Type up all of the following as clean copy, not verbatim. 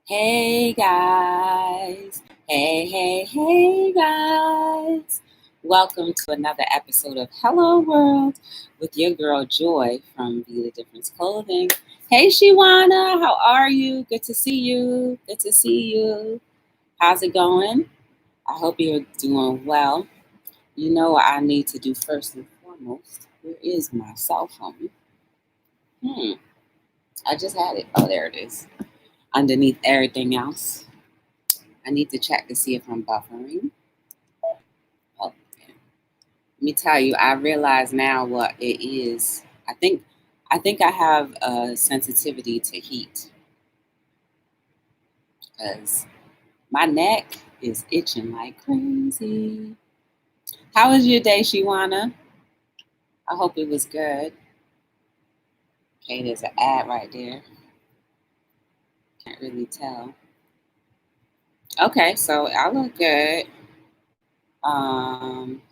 Hey guys. Hey guys. Welcome to another episode of Hello World with your girl Joy from Be the Difference Clothing. Hey Shiwana, how are you? Good to see you. Good to see you. How's it going? I hope you're doing well. You know what I need to do first and foremost. Where is my cell phone? I just had it. Oh, there it is. Underneath everything else. I need to check to see if I'm buffering. Oh, yeah. Let me tell you, I realize now what it is. I think I have a sensitivity to heat because my neck is itching like crazy. How was your day, Shiwana? I hope it was good. Okay, there's an ad right there. Can't really tell. Okay, so I look good. Um,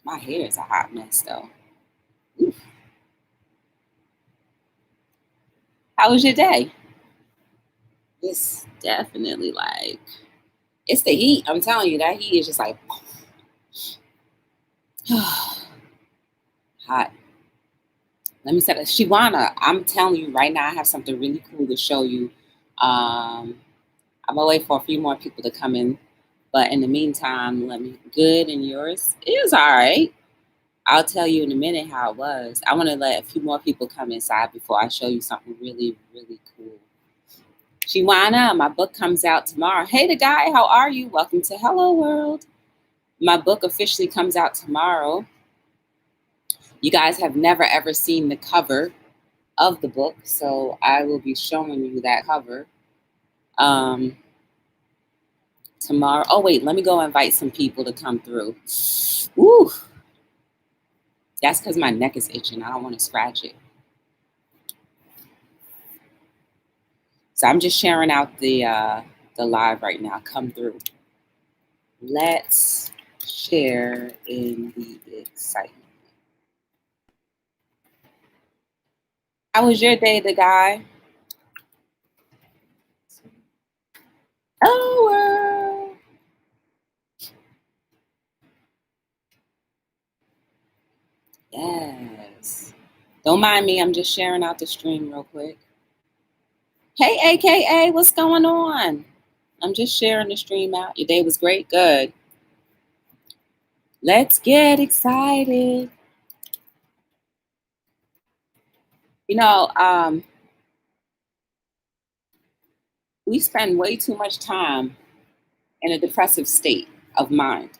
my hair is a hot mess though. Oof. How was your day? It's definitely like it's the heat. I'm telling you, that heat is just like hot. Let me say that. Shiwana, I'm telling you right now, I have something really cool to show you. I'm gonna wait for a few more people to come in. But in the meantime, let me good and yours is all right. I'll tell you in a minute how it was. I want to let a few more people come inside before I show you something really, really cool. Shiwana, my book comes out tomorrow. Hey, the guy, how are you? Welcome to Hello World. My book officially comes out tomorrow. You guys have never ever seen the cover of the book, so I will be showing you that cover um, tomorrow. Oh wait, let me go invite some people to come through. Ooh, that's because my neck is itching. I don't want to scratch it. So I'm just sharing out the live right now. Come through. Let's share in the excitement. How was your day, the guy? Oh, yes. Don't mind me. I'm just sharing out the stream real quick. Hey, AKA, what's going on? I'm just sharing the stream out. Your day was great? Good. Let's get excited. You know, we spend way too much time in a depressive state of mind.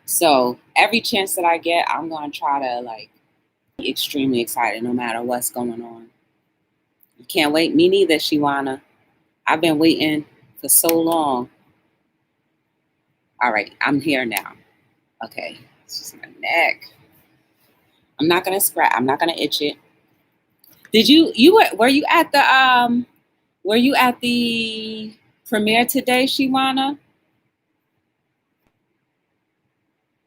So every chance that I get, I'm going to try to be extremely excited no matter what's going on. You can't wait. Me neither, Shiwana. I've been waiting for so long. All right, I'm here now. Okay, it's just my neck. I'm not gonna scratch. I'm not gonna itch it. Did were you at the premiere today, Shiwana?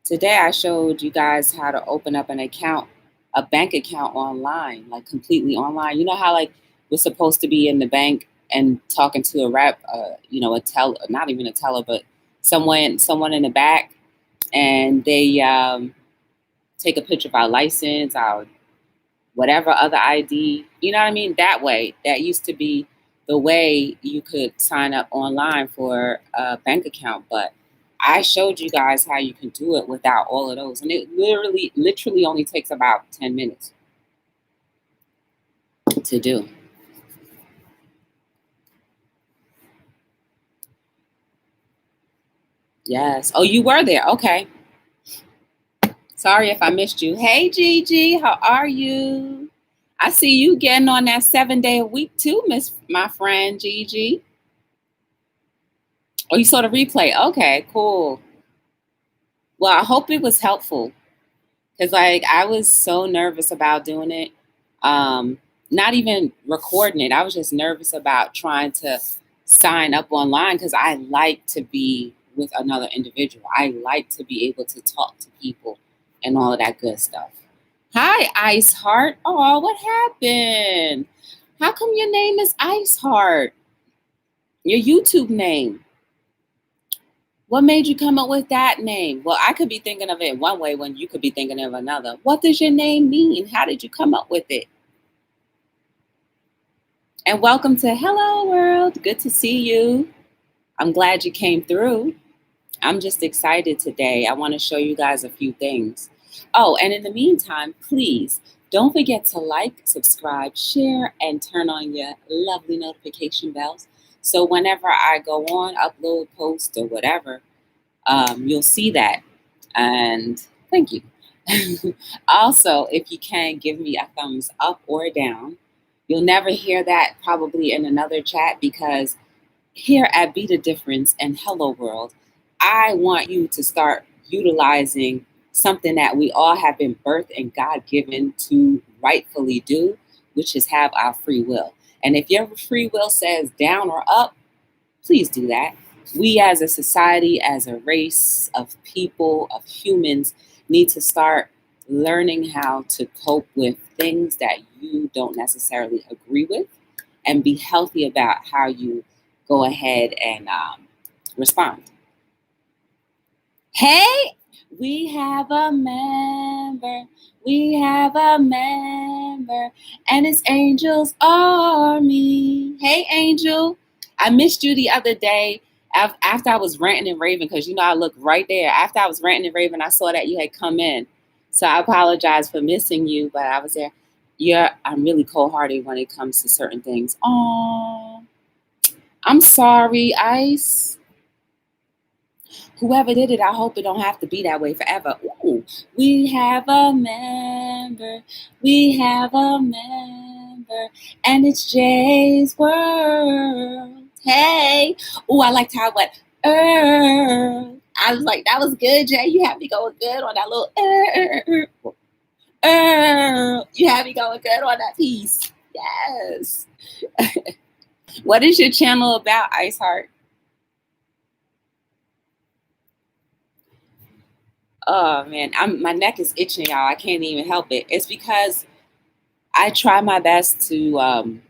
Today I showed you guys how to open up a bank account online, like completely online. You know how we're supposed to be in the bank and talking to a rep, a teller, not even a teller, but someone in the back, and they take a picture of our license, our whatever other ID. You know what I mean? That way, that used to be the way you could sign up online for a bank account, but I showed you guys how you can do it without all of those. And it literally only takes about 10 minutes to do. Yes. Oh, you were there. Okay. Sorry if I missed you. Hey, Gigi, how are you? I see you getting on that 7 day a week too, my friend Gigi. Oh, you saw the replay. Okay, cool. Well, I hope it was helpful. Because I was so nervous about doing it. Not even recording it. I was just nervous about trying to sign up online because I like to be with another individual. I like to be able to talk to people and all of that good stuff. Hi, Ice Heart. Oh, what happened? How come your name is Ice Heart? Your YouTube name. What made you come up with that name? Well, I could be thinking of it one way when you could be thinking of another. What does your name mean? How did you come up with it? And welcome to Hello World. Good to see you. I'm glad you came through. I'm just excited today. I want to show you guys a few things. Oh, and in the meantime, please don't forget to like, subscribe, share, and turn on your lovely notification bells. So whenever I go on, upload, post, or whatever, you'll see that. And thank you. Also, if you can, give me a thumbs up or down. You'll never hear that probably in another chat because here at Be the Difference and Hello World, I want you to start utilizing something that we all have been birthed and God given to rightfully do, which is have our free will. And if your free will says down or up, please do that. We as a society, as a race of people, of humans, need to start learning how to cope with things that you don't necessarily agree with and be healthy about how you go ahead and respond. Hey, we have a member. We have a member, and it's Angel's Army. Hey, Angel. I missed you the other day after I was ranting and raving because, I looked right there. After I was ranting and raving, I saw that you had come in. So I apologize for missing you, but I was there. I'm really cold-hearted when it comes to certain things. Oh, I'm sorry, Ice. Whoever did it, I hope it don't have to be that way forever. Ooh, we have a member. We have a member. And it's Jay's World. Hey. Ooh, I liked how it went. I was like, that was good, Jay. You had me going good on that little You had me going good on that piece. Yes. What is your channel about, Ice Heart? Oh man, my neck is itching, y'all. I can't even help it. It's because I try my best to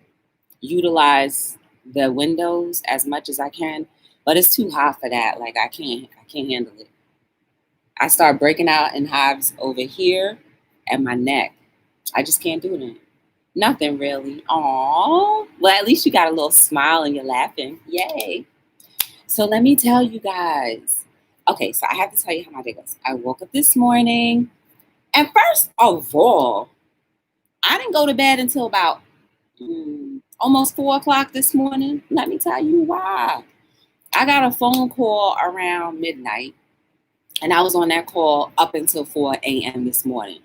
utilize the windows as much as I can, but it's too hot for that. Like I can't handle it. I start breaking out in hives over here and my neck. I just can't do it. Nothing really. Aww. Well, at least you got a little smile and you're laughing. Yay. So let me tell you guys. Okay, so I have to tell you how my day goes. I woke up this morning, and first of all, I didn't go to bed until about almost 4 o'clock this morning. Let me tell you why. I got a phone call around midnight, and I was on that call up until 4 a.m. this morning.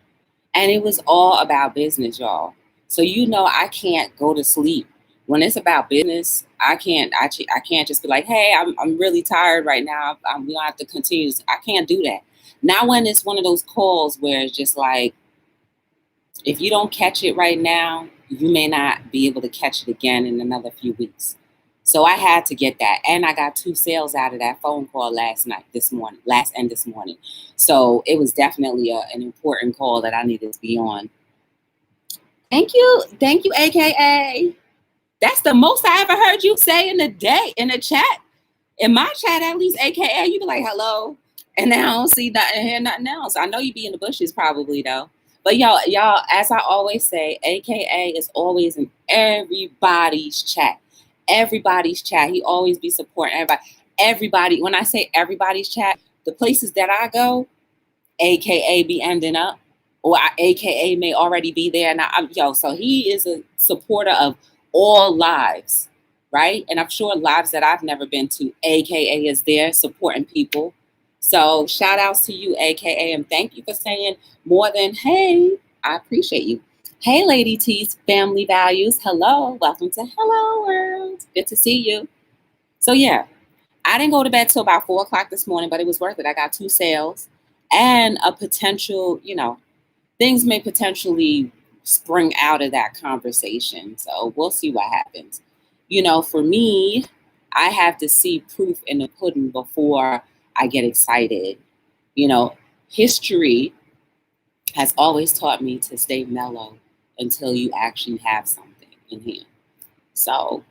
And it was all about business, y'all. So I can't go to sleep. When it's about business, I can't just be like, hey, I'm really tired right now. We don't have to continue. I can't do that. Not when it's one of those calls where it's just like, if you don't catch it right now, you may not be able to catch it again in another few weeks. So I had to get that. And I got 2 sales out of that phone call last morning. So it was definitely an important call that I needed to be on. Thank you, AKA. That's the most I ever heard you say in the chat. In my chat, at least, AKA, you be like, hello. And then I don't see nothing, hear nothing else. I know you be in the bushes probably, though. But y'all, as I always say, AKA is always in everybody's chat. Everybody's chat. He always be supporting everybody. Everybody, when I say everybody's chat, the places that I go, AKA be ending up, or AKA may already be there. And so he is a supporter of all lives, right? And I'm sure lives that I've never been to, AKA is there supporting people. So shout outs to you, AKA, and thank you for saying more than, hey, I appreciate you. Hey, Lady T's Family Values. Hello, welcome to Hello World. Good to see you. So yeah, I didn't go to bed till about 4 o'clock this morning, but it was worth it. I got 2 sales and a potential, things may potentially spring out of that conversation. So we'll see what happens. For me, I have to see proof in the pudding before I get excited. History has always taught me to stay mellow until you actually have something in hand. So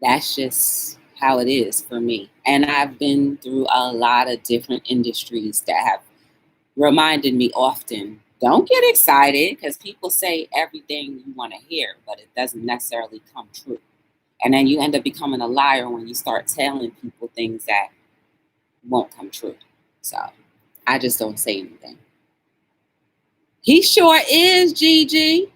that's just how it is for me. And I've been through a lot of different industries that have reminded me often, don't get excited, because people say everything you want to hear, but it doesn't necessarily come true. And then you end up becoming a liar when you start telling people things that won't come true. So I just don't say anything. He sure is, Gigi.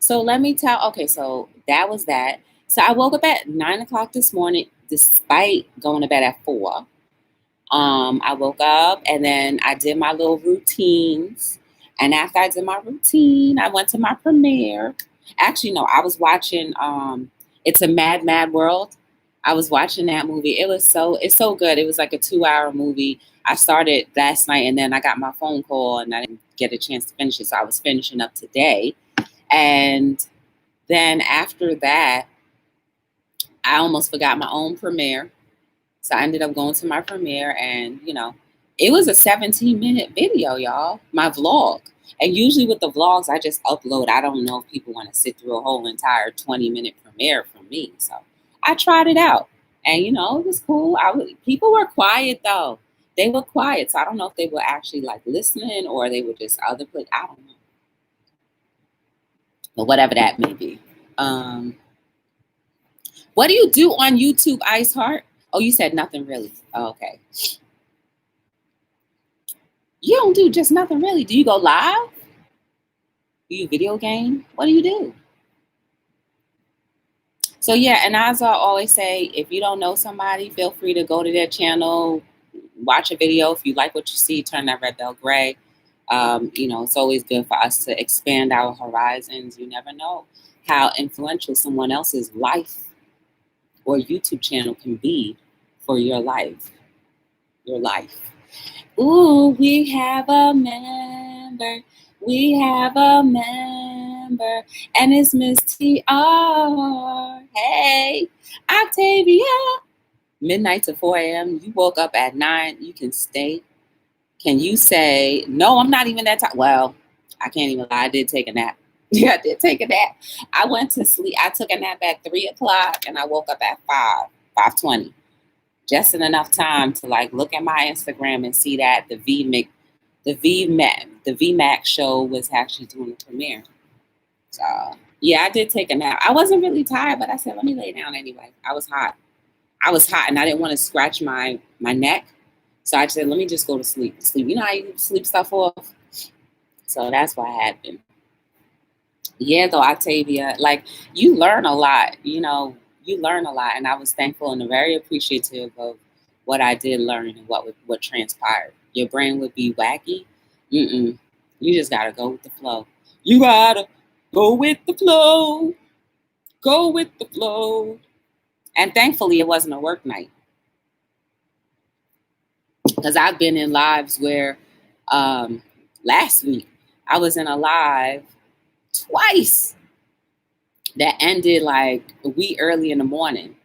So let me tell, okay, so that was that. So I woke up at 9 o'clock this morning, despite going to bed at 4. I woke up and then I did my little routines. And after I did my routine, I went to my premiere. Actually, no, I was watching It's a Mad, Mad World. I was watching that movie. It's so good. It was like a 2-hour movie. I started last night and then I got my phone call and I didn't get a chance to finish it. So I was finishing up today. And then after that, I almost forgot my own premiere. So I ended up going to my premiere and, it was a 17-minute video, y'all, my vlog. And usually with the vlogs, I just upload. I don't know if people want to sit through a whole entire 20-minute premiere from me. So I tried it out and, it was cool. People were quiet though. They were quiet. So I don't know if they were actually like listening or they were just other places. I don't know. But whatever that may be. What do you do on YouTube, Ice Heart? Oh, you said nothing really. Oh, okay. You don't do just nothing really. Do you go live? Do you video game? What do you do? So yeah, and as I always say, if you don't know somebody, feel free to go to their channel, watch a video. If you like what you see, turn that red bell gray. It's always good for us to expand our horizons. You never know how influential someone else's life or YouTube channel can be for your life. Your life. Ooh, we have a member. We have a member. And it's Miss TR. Hey, Octavia. Midnight to 4 a.m. You woke up at 9. You can stay. Can you say, no, I'm not even that tired? Well, I can't even lie. I did take a nap. Yeah, I did take a nap. I went to sleep. I took a nap at 3 o'clock and I woke up at 5:20. Just in enough time to look at my Instagram and see that the VMAX show was actually doing the premiere. So yeah, I did take a nap. I wasn't really tired, but I said, let me lay down anyway. I was hot and I didn't want to scratch my neck. So I said, let me just go to sleep. You know how you sleep stuff off? So that's what happened. Yeah, though, Octavia, you learn a lot, you learn a lot. And I was thankful and very appreciative of what I did learn and what transpired. Your brain would be wacky. You just got to go with the flow. You got to go with the flow. Go with the flow. And thankfully, it wasn't a work night. Because I've been in lives where last week I was in a live twice that ended a wee early in the morning.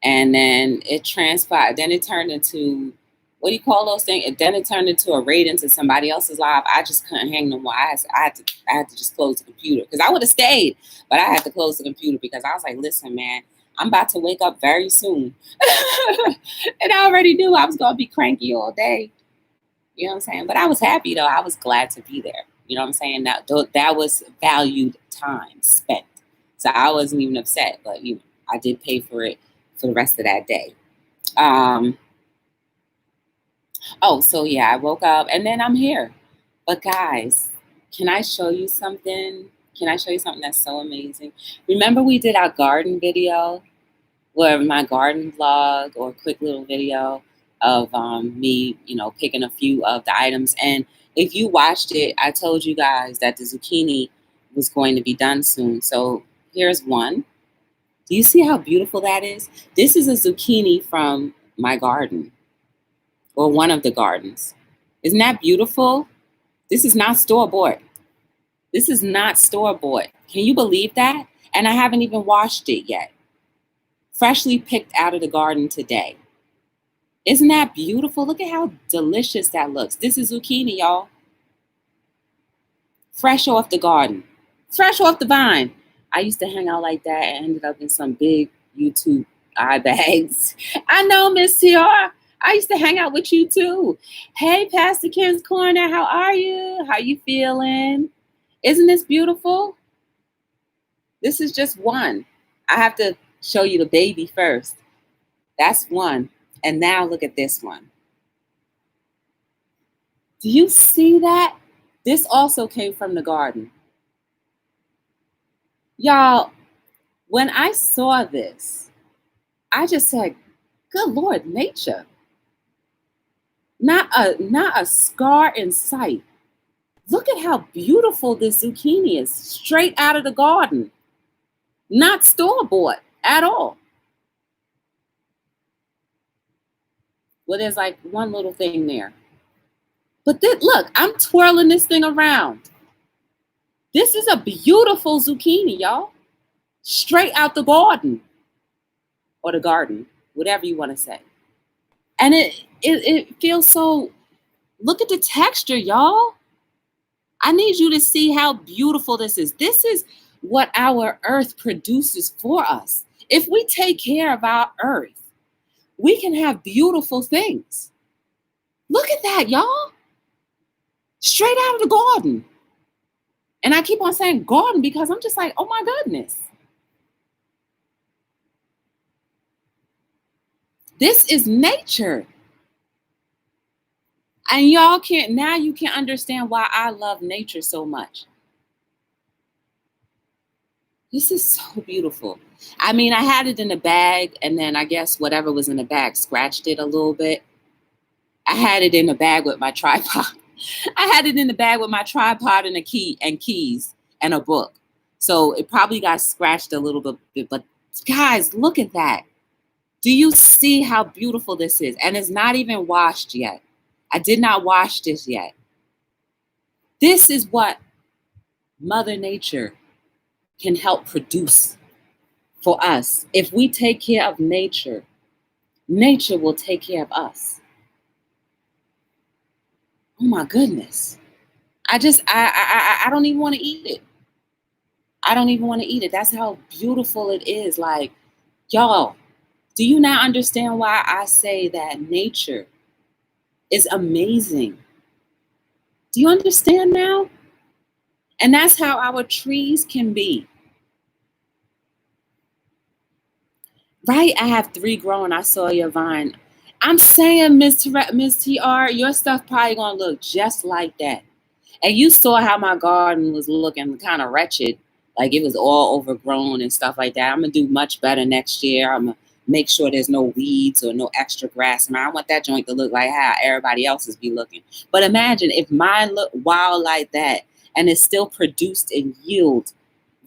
And then it transpired. Then it turned into, what do you call those things? Then it turned into a raid into somebody else's live. I just couldn't hang no more. I had to just close the computer because I would have stayed, but I had to close the computer because I was like, listen, man, I'm about to wake up very soon. And I already knew I was going to be cranky all day. You know what I'm saying? But I was happy, though. I was glad to be there. You know what I'm saying? That was valued time spent. So I wasn't even upset. But, I did pay for it for the rest of that day. So yeah, I woke up and then I'm here. But guys, can I show you something? Can I show you something that's so amazing? Remember we did our garden video, where my garden vlog or a quick little video of me, picking a few of the items. And if you watched it, I told you guys that the zucchini was going to be done soon. So here's one. Do you see how beautiful that is? This is a zucchini from my garden, or one of the gardens. Isn't that beautiful? This is not store-bought. This is not store-bought. Can you believe that? And I haven't even washed it yet. Freshly picked out of the garden today. Isn't that beautiful? Look at how delicious that looks. This is zucchini, y'all. Fresh off the garden. Fresh off the vine. I used to hang out like that and ended up in some big YouTube eye bags. I know, Miss TR. I used to hang out with you too. Hey, Pastor Ken's Corner, how are you? How you feeling? Isn't this beautiful? This is just one. I have to show you the baby first. That's one. And now look at this one. Do you see that? This also came from the garden. Y'all, when I saw this, I just said, good Lord, nature. Not a scar in sight. Look at how beautiful this zucchini is, straight out of the garden. Not store-bought at all. Well, there's like one little thing there. But look, I'm twirling this thing around. This is a beautiful zucchini, y'all. Straight out the garden. Or the garden, whatever you want to say. And it feels so, look at the texture, y'all. I need you to see how beautiful this is. This is what our earth produces for us. If we take care of our earth, we can have beautiful things. Look at that, y'all. Straight out of the garden. And I keep on saying garden because I'm just like, oh my goodness. This is nature. And y'all now you can understand why I love nature so much. This is so beautiful. I mean, I had it in a bag, and then I guess whatever was in the bag scratched it a little bit. I had it in a bag with my tripod. I had it in the bag with my tripod and keys and a book. So it probably got scratched a little bit. But guys, look at that. Do you see how beautiful this is? And it's not even washed yet. I did not wash this yet. This is what Mother Nature can help produce for us. If we take care of nature, nature will take care of us. Oh my goodness. I don't even want to eat it. I don't even want to eat it. That's how beautiful it is. Like, y'all, do you now understand why I say that nature is amazing? Do you understand now? And that's how our trees can be. Right? I have 3 growing. I saw your vine. I'm saying, Miss TR, your stuff probably going to look just like that. And you saw how my garden was looking kind of wretched. Like it was all overgrown and stuff like that. I'm going to do much better next year. I'm going to make sure there's no weeds or no extra grass. And I want that joint to look like how everybody else's be looking. But imagine if mine looked wild like that and it still produced and yield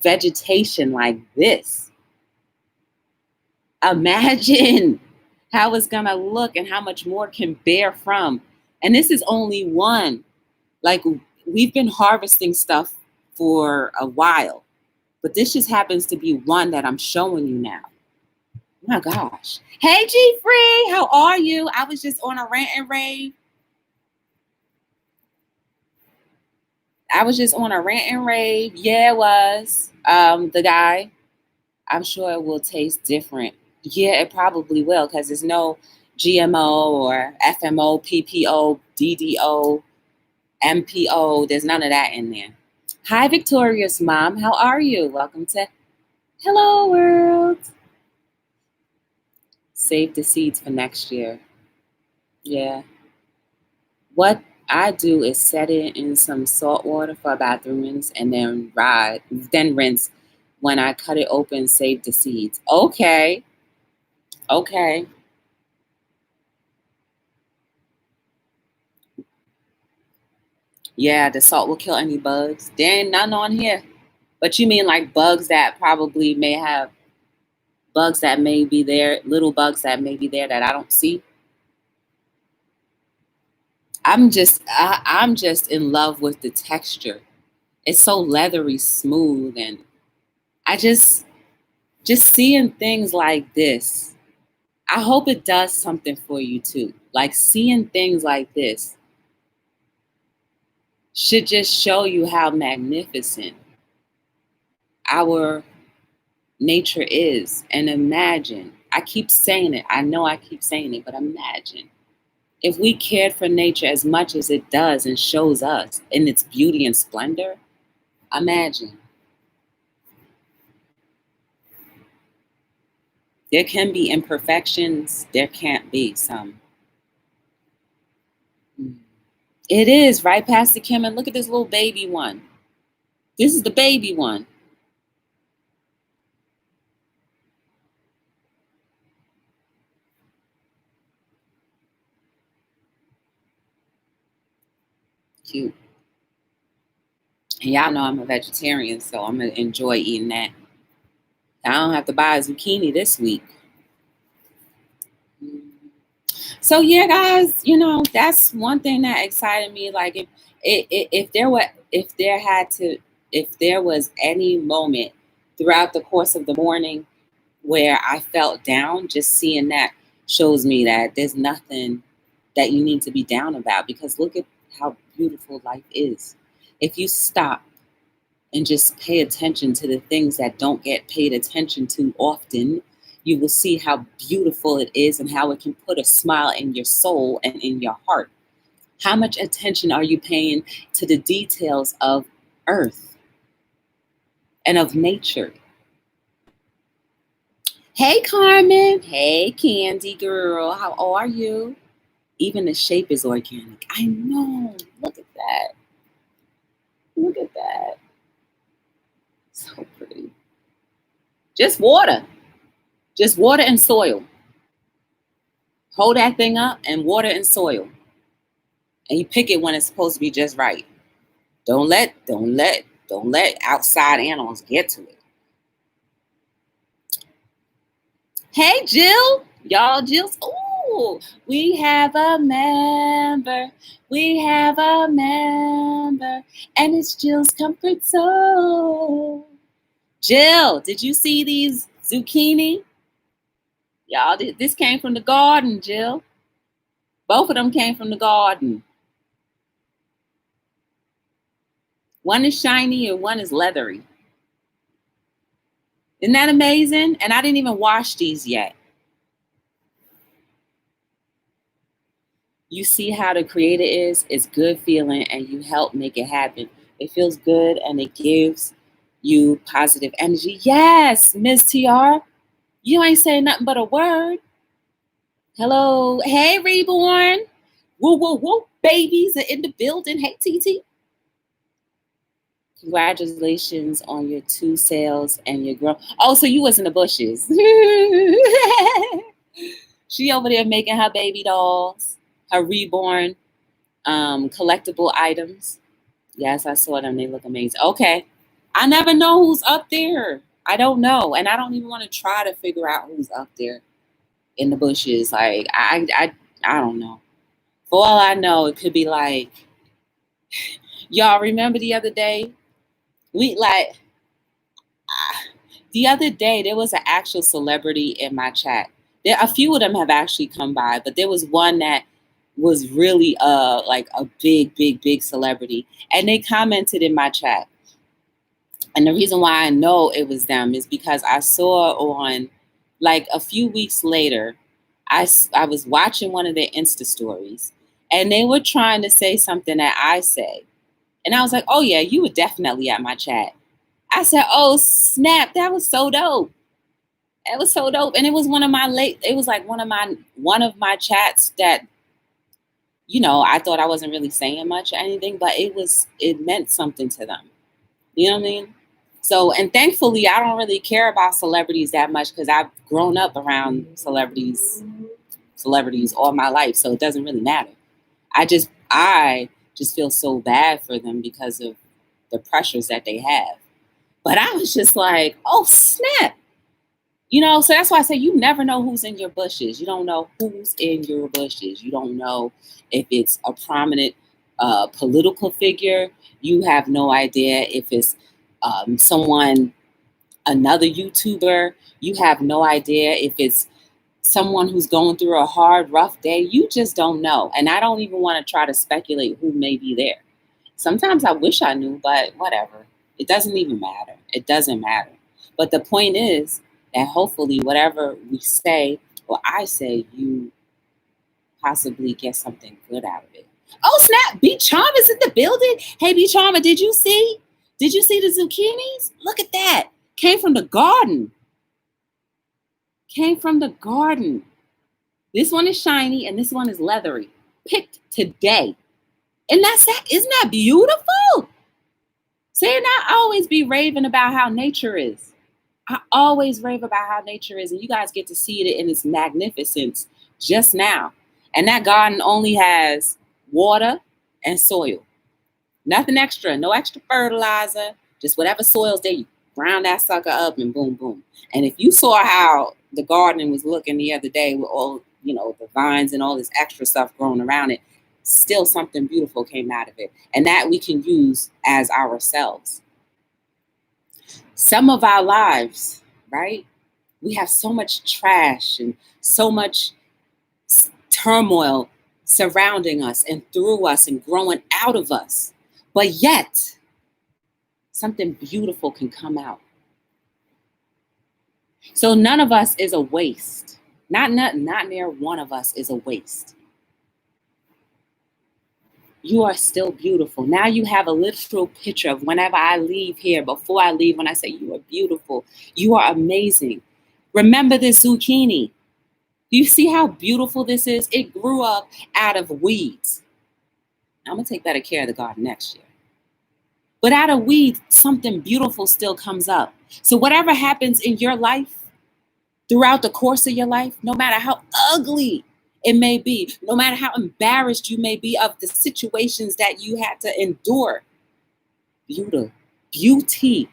vegetation like this. Imagine how it's going to look and how much more can bear from. And this is only one. Like, we've been harvesting stuff for a while, but this just happens to be one that I'm showing you now. Oh my gosh. Hey, G Free, how are you? I was just on a rant and rave. Yeah, it was. The guy, I'm sure it will taste different. Yeah, it probably will, because there's no GMO or FMO, PPO, DDO, MPO. There's none of that in there. Hi, Victorious Mom. How are you? Welcome to Hello World. Save the seeds for next year. Yeah. What I do is set it in some salt water for about 3 minutes and then rinse. When I cut it open, save the seeds. Okay. Yeah, the salt will kill any bugs. There ain't none on here. But you mean like bugs that probably may have bugs that may be there, little bugs that may be there that I don't see? I'm just in love with the texture. It's so leathery smooth, and I just seeing things like this. I hope it does something for you too. Like, seeing things like this should just show you how magnificent our nature is. And imagine, I keep saying it, I know I keep saying it, but imagine if we cared for nature as much as it does and shows us in its beauty and splendor. Imagine. There can be imperfections, there can't be some. It is right past the Kim, and look at this little baby one. This is the baby one. Cute. And y'all know I'm a vegetarian, so I'm gonna enjoy eating that. I don't have to buy a zucchini this week. So yeah, guys, that's one thing that excited me. Like if there was any moment throughout the course of the morning where I felt down, just seeing that shows me that there's nothing that you need to be down about, because look at how beautiful life is. If you stop and just pay attention to the things that don't get paid attention to often, you will see how beautiful it is and how it can put a smile in your soul and in your heart. How much attention are you paying to the details of earth and of nature? Hey, Carmen. Hey, Candy girl. How are you? Even the shape is organic. I know. Look at that. Look at that. So pretty. Just water. Just water and soil. Hold that thing up and water and soil. And you pick it when it's supposed to be just right. Don't let outside animals get to it. Hey, Jill. Y'all, Jill's. Ooh, we have a member. We have a member. And it's Jill's Comfort Zone. Jill, did you see these zucchini? Y'all, this came from the garden, Jill. Both of them came from the garden. One is shiny and one is leathery. Isn't that amazing? And I didn't even wash these yet. You see how the creator is? It's good feeling, and you help make it happen. It feels good and it gives you positive energy. Yes, Ms. TR. You ain't saying nothing but a word. Hello. Hey, Reborn. Woo, woo, woo. Babies are in the building. Hey, TT. Congratulations on your 2 sales and your girl. Oh, so you was in the bushes. She over there making her baby dolls, her reborn collectible items. Yes, I saw them. They look amazing. Okay. I never know who's up there. I don't know. And I don't even want to try to figure out who's up there in the bushes. Like, I don't know. For all I know, it could be like, y'all remember the other day? The other day, there was an actual celebrity in my chat. A few of them have actually come by, but there was one that was really like a big celebrity. And they commented in my chat. And the reason why I know it was them is because I saw on, like, a few weeks later, I was watching one of their Insta stories, and they were trying to say something that I say. And I was like, oh yeah, you were definitely at my chat. I said, oh snap, that was so dope. It was so dope. And it was one of my chats that, I thought I wasn't really saying much or anything, but it meant something to them. You know what I mean? So, and thankfully, I don't really care about celebrities that much because I've grown up around celebrities all my life. So it doesn't really matter. I just feel so bad for them because of the pressures that they have. But I was just like, oh, snap. So that's why I say you never know who's in your bushes. You don't know who's in your bushes. You don't know if it's a prominent political figure. You have no idea if it's another YouTuber. You have no idea if it's someone who's going through a hard, rough day. You just don't know. And I don't even want to try to speculate who may be there. Sometimes I wish I knew, but whatever. It doesn't even matter. It doesn't matter. But the point is that hopefully whatever we say or I say, you possibly get something good out of it. Oh, snap. B Charm is in the building. Hey, B Charmer, did you see? Did you see the zucchinis? Look at that. Came from the garden. Came from the garden. This one is shiny and this one is leathery. Picked today. And that's that. Isn't that beautiful? See, and I always be raving about how nature is. I always rave about how nature is. And you guys get to see it in its magnificence just now. And that garden only has water and soil. Nothing extra. No extra fertilizer. Just whatever soil's there. You ground that sucker up and boom, boom. And if you saw how the garden was looking the other day with all, the vines and all this extra stuff growing around it, still something beautiful came out of it. And that we can use as ourselves. Some of our lives, right? We have so much trash and so much turmoil surrounding us and through us and growing out of us. But yet, something beautiful can come out. So none of us is a waste. Not near one of us is a waste. You are still beautiful. Now you have a literal picture of whenever I leave here, before I leave, when I say you are beautiful, you are amazing. Remember this zucchini. Do you see how beautiful this is? It grew up out of weeds. I'm going to take better care of the garden next year. But out of weeds, something beautiful still comes up. So whatever happens in your life, throughout the course of your life, no matter how ugly it may be, no matter how embarrassed you may be of the situations that you had to endure, beauty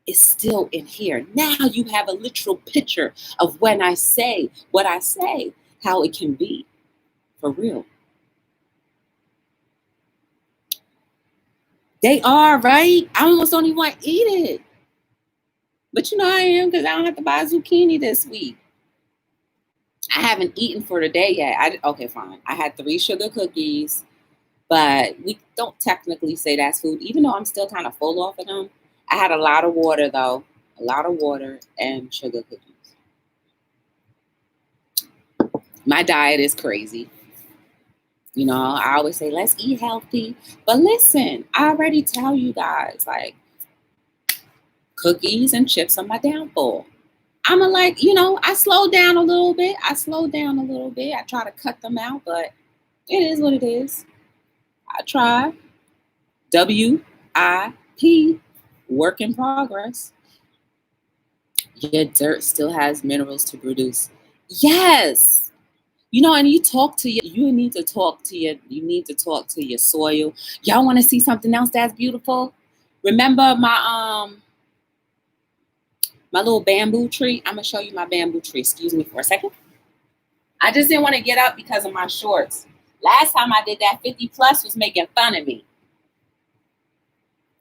is still in here. Now you have a literal picture of when I say what I say, how it can be for real. They are, right? I almost don't even want to eat it. But you know I am, because I don't have to buy zucchini this week. I haven't eaten for the day yet. Okay, fine. I had 3 sugar cookies, but we don't technically say that's food, even though I'm still kind of full off of them. I had a lot of water, though. A lot of water and sugar cookies. My diet is crazy. I always say, let's eat healthy. But listen, I already tell you guys, like, cookies and chips are my downfall. I'm I slow down a little bit. I try to cut them out, but it is what it is. I try. WIP, work in progress. Your dirt still has minerals to produce. Yes. And you need to talk to your soil. Y'all want to see something else that's beautiful? Remember my little bamboo tree? I'm going to show you my bamboo tree. Excuse me for a second. I just didn't want to get up because of my shorts. Last time I did that, 50 plus was making fun of me.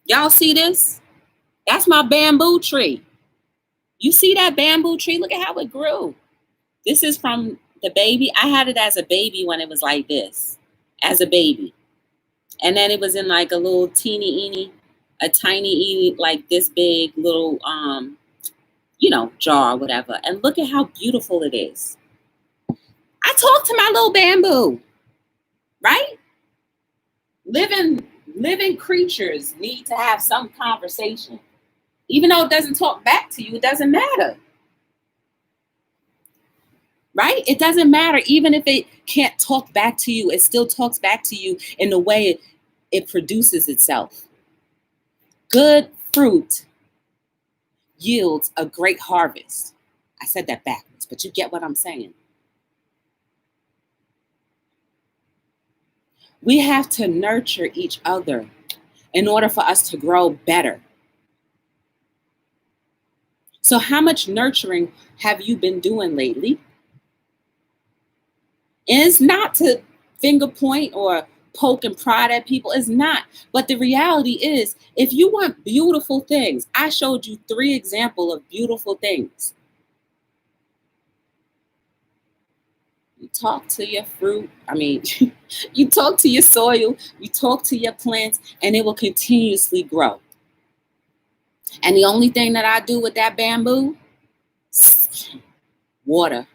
Y'all see this? That's my bamboo tree. You see that bamboo tree? Look at how it grew. This is from the baby. I had it as a baby when it was like this, as a baby. And then it was in like a little tiny, like this big little, jar or whatever. And look at how beautiful it is. I talk to my little bamboo, right? Living creatures need to have some conversation. Even though it doesn't talk back to you, it doesn't matter. Right? It doesn't matter. Even if it can't talk back to you, it still talks back to you in the way it produces itself. Good fruit yields a great harvest. I said that backwards, but you get what I'm saying. We have to nurture each other in order for us to grow better. So how much nurturing have you been doing lately? And it's not to finger point or poke and prod at people. It's not. But the reality is, if you want beautiful things, I showed you 3 examples of beautiful things. You talk to your fruit. You talk to your soil. You talk to your plants, and it will continuously grow. And the only thing that I do with that bamboo, water.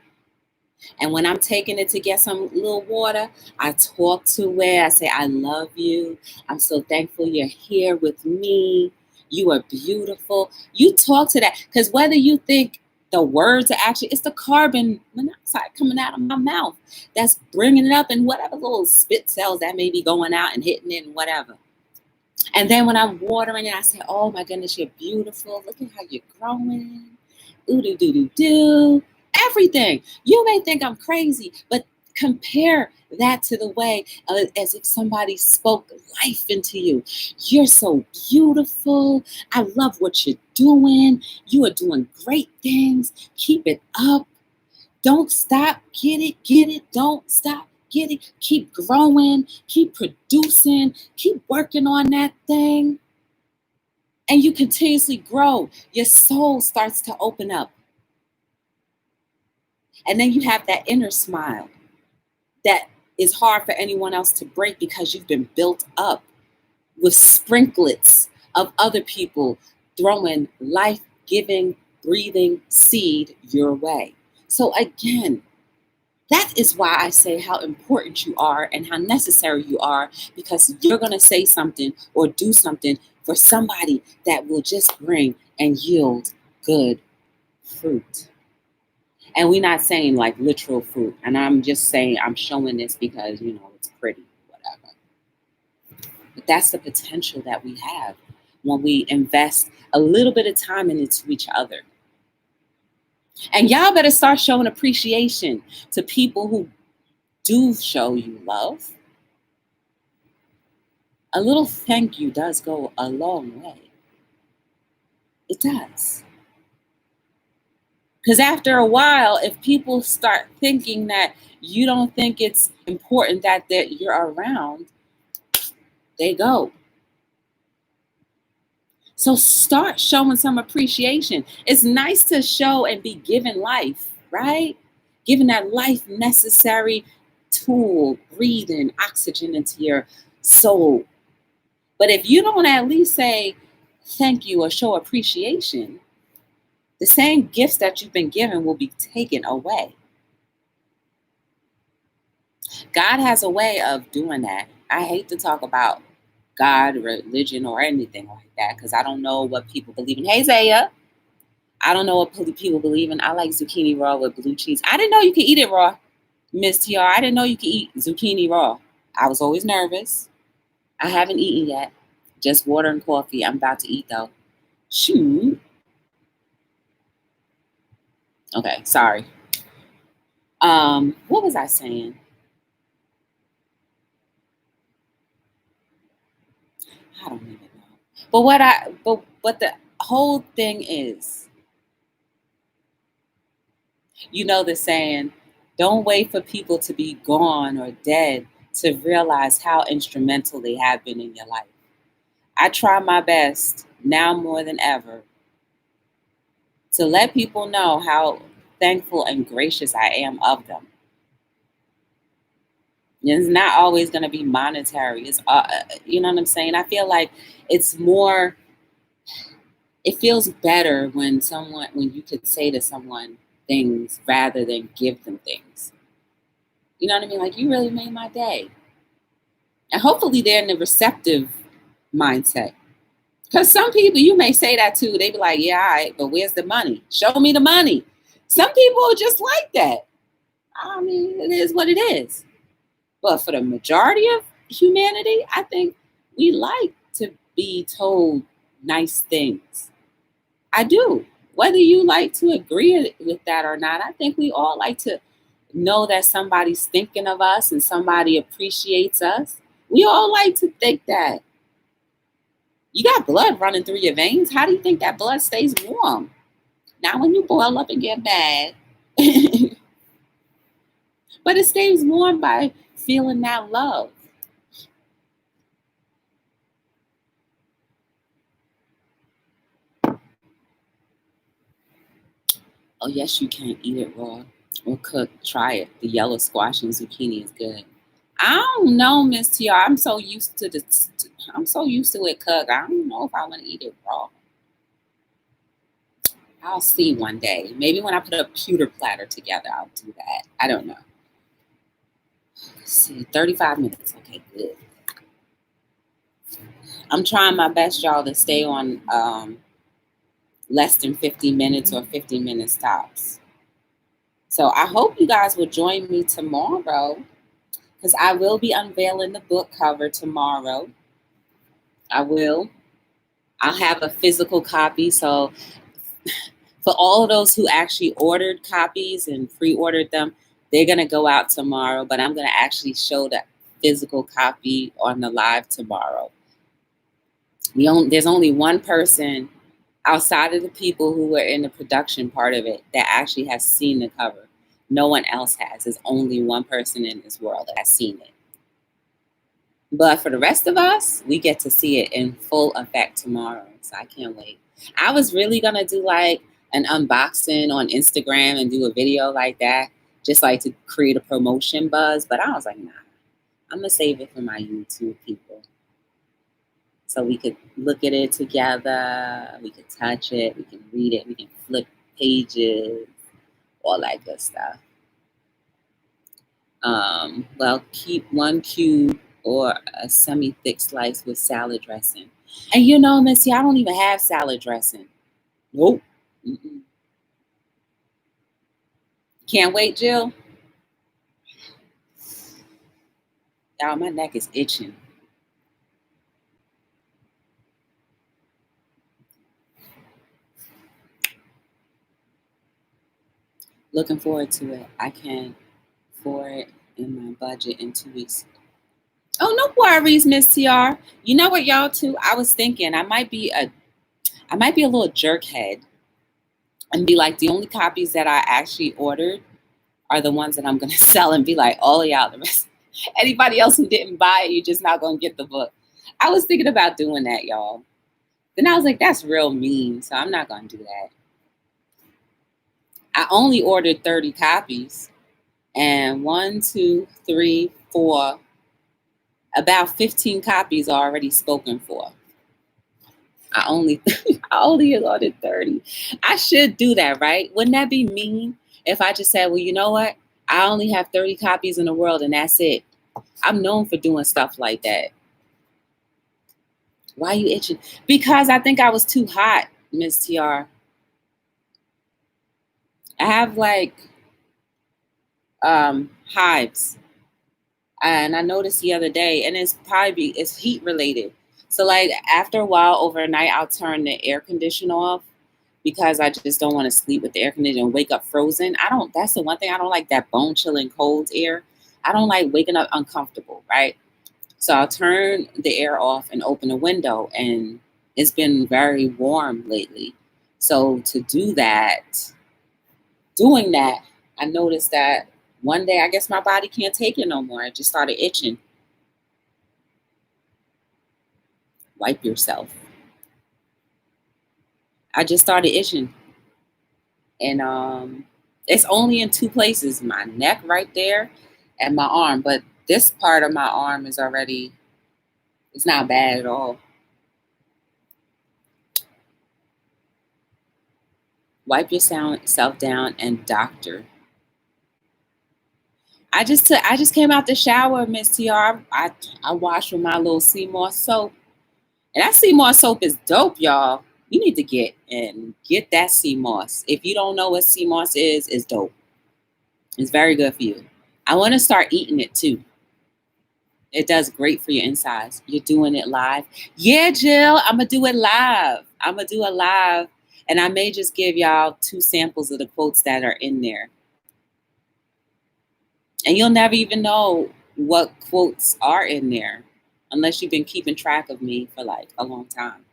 And when I'm taking it to get some little water, I talk to it. I say, I love you. I'm so thankful you're here with me. You are beautiful. You talk to that. Because whether you think the words are actually, it's the carbon monoxide coming out of my mouth that's bringing it up, and whatever little spit cells that may be going out and hitting it and whatever. And then when I'm watering it, I say, oh my goodness, you're beautiful. Look at how you're growing. Ooh, doo, doo, doo, doo. Everything. You may think I'm crazy, but compare that to the way as if somebody spoke life into you. You're so beautiful. I love what you're doing. You are doing great things. Keep it up. Don't stop. Get it. Don't stop. Get it. Keep growing. Keep producing. Keep working on that thing. And you continuously grow. Your soul starts to open up. And then you have that inner smile that is hard for anyone else to break because you've been built up with sprinklets of other people throwing life-giving, breathing seed your way. So again, that is why I say how important you are and how necessary you are, because you're going to say something or do something for somebody that will just bring and yield good fruit. And we're not saying like literal fruit. And I'm just saying, I'm showing this because, it's pretty, whatever. But that's the potential that we have when we invest a little bit of time into each other. And y'all better start showing appreciation to people who do show you love. A little thank you does go a long way. It does. Because after a while, if people start thinking that you don't think it's important that you're around, they go. So start showing some appreciation. It's nice to show and be given life, right? Giving that life necessary tool, breathing oxygen into your soul. But if you don't at least say thank you or show appreciation, the same gifts that you've been given will be taken away. God has a way of doing that. I hate to talk about God, religion, or anything like that because I don't know what people believe in. Hey, Zaya. I don't know what people believe in. I like zucchini raw with blue cheese. I didn't know you could eat it raw, Miss TR. I didn't know you could eat zucchini raw. I was always nervous. I haven't eaten yet. Just water and coffee. I'm about to eat, though. Shoot. Okay, sorry. What was I saying? I don't even know. But the whole thing is, the saying, don't wait for people to be gone or dead to realize how instrumental they have been in your life. I try my best now more than ever to let people know how thankful and gracious I am of them. It's not always going to be monetary. It's, you know what I'm saying? I feel like it's more, it feels better when you could say to someone things rather than give them things. You know what I mean? Like, you really made my day. And hopefully they're in the receptive mindset. Because some people, you may say that to, they be like, yeah, all right, but where's the money? Show me the money. Some people are just like that. I mean, it is what it is. But for the majority of humanity, I think we like to be told nice things. I do. Whether you like to agree with that or not, I think we all like to know that somebody's thinking of us and somebody appreciates us. We all like to think that. You got blood running through your veins. How do you think that blood stays warm? Not when you boil up and get mad. But it stays warm by feeling that love. Oh, yes, you can eat it raw or cook. Try it. The yellow squash and zucchini is good. I don't know, Miss TR. I'm so used to it cooked. I don't know if I want to eat it raw. I'll see one day. Maybe when I put a pewter platter together, I'll do that. I don't know. Let's see, 35 minutes. Okay, good. I'm trying my best, y'all, to stay on less than 50 minutes or 50 minutes tops. So I hope you guys will join me tomorrow, because I will be unveiling the book cover tomorrow. I will. I'll have a physical copy. So for all of those who actually ordered copies and pre-ordered them, they're going to go out tomorrow, but I'm going to actually show the physical copy on the live tomorrow. There's only one person outside of the people who were in the production part of it that actually has seen the cover. No one else has. There's only one person in this world that has seen it. But for the rest of us, we get to see it in full effect tomorrow. So I can't wait. I was really going to do like an unboxing on Instagram and do a video like that, just like to create a promotion buzz. But I was like, nah, I'm going to save it for my YouTube people. So we could look at it together. We could touch it. We can read it. We can flip pages, all that good stuff. Well, keep 1 cube or a semi-thick slice with salad dressing. And you know, Missy, I don't even have salad dressing. Nope. Mm-mm. Can't wait, Jill. Y'all, my neck is itching. Looking forward to it. I can afford it in my budget in 2 weeks. Oh, no worries, Miss TR. You know what, y'all, too? I was thinking I might be a little jerkhead and be like, the only copies that I actually ordered are the ones that I'm going to sell, and be like, all of y'all, the rest, anybody else who didn't buy it, you're just not going to get the book. I was thinking about doing that, y'all. Then I was like, that's real mean, so I'm not going to do that. I only ordered 30 copies, and 1, 2, 3, 4, about 15 copies are already spoken for. I only ordered 30. I should do that, right? Wouldn't that be mean if I just said, well, you know what? I only have 30 copies in the world and that's it. I'm known for doing stuff like that. Why are you itching? Because I think I was too hot, Miss TR. I have like hives. And I noticed the other day, and it's heat related. So like after a while overnight, I'll turn the air conditioner off because I just don't want to sleep with the air conditioner and wake up frozen. That's the one thing I don't like, that bone chilling cold air. I don't like waking up uncomfortable, right? So I'll turn the air off and open a window, and it's been very warm lately. So to doing that, I noticed that one day, I guess my body can't take it no more. I just started itching. Wipe yourself. I just started itching. And it's only in 2 places, my neck right there and my arm. But this part of my arm is already, it's not bad at all. Wipe yourself down and doctor. I just came out the shower, Miss TR. I washed with my little sea moss soap. And that sea moss soap is dope, y'all. You need to get that sea moss. If you don't know what sea moss is, it's dope. It's very good for you. I want to start eating it too. It does great for your insides. You're doing it live. Yeah, Jill, I'm going to do it live. And I may just give y'all 2 samples of the quotes that are in there. And you'll never even know what quotes are in there unless you've been keeping track of me for like a long time.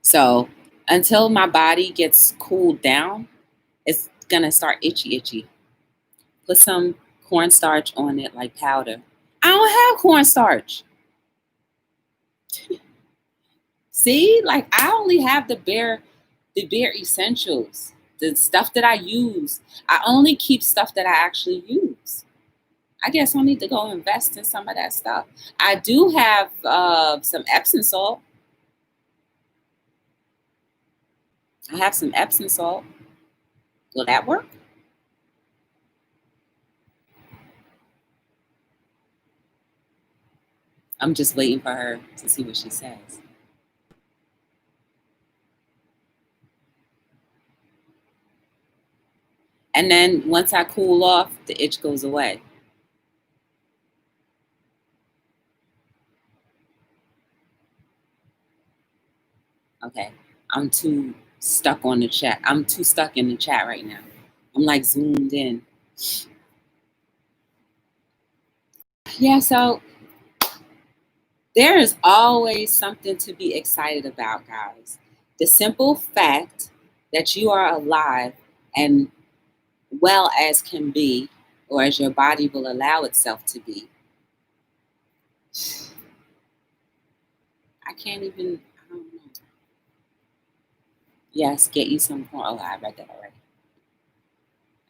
So until my body gets cooled down, it's going to start itchy. Put some cornstarch on it like powder. I don't have cornstarch. See, like I only have the bare essentials, the stuff that I use. I only keep stuff that I actually use. I guess I need to go invest in some of that stuff. I do have some Epsom salt. I have some Epsom salt. Will that work? I'm just waiting for her to see what she says. And then once I cool off, the itch goes away. Okay. I'm too stuck on the chat. I'm too stuck in the chat right now. I'm like zoomed in. Yeah, so there is always something to be excited about, guys. The simple fact that you are alive and well as can be, or as your body will allow itself to be. I can't even, I don't know. Yes, get you some corn. Oh, I read that already.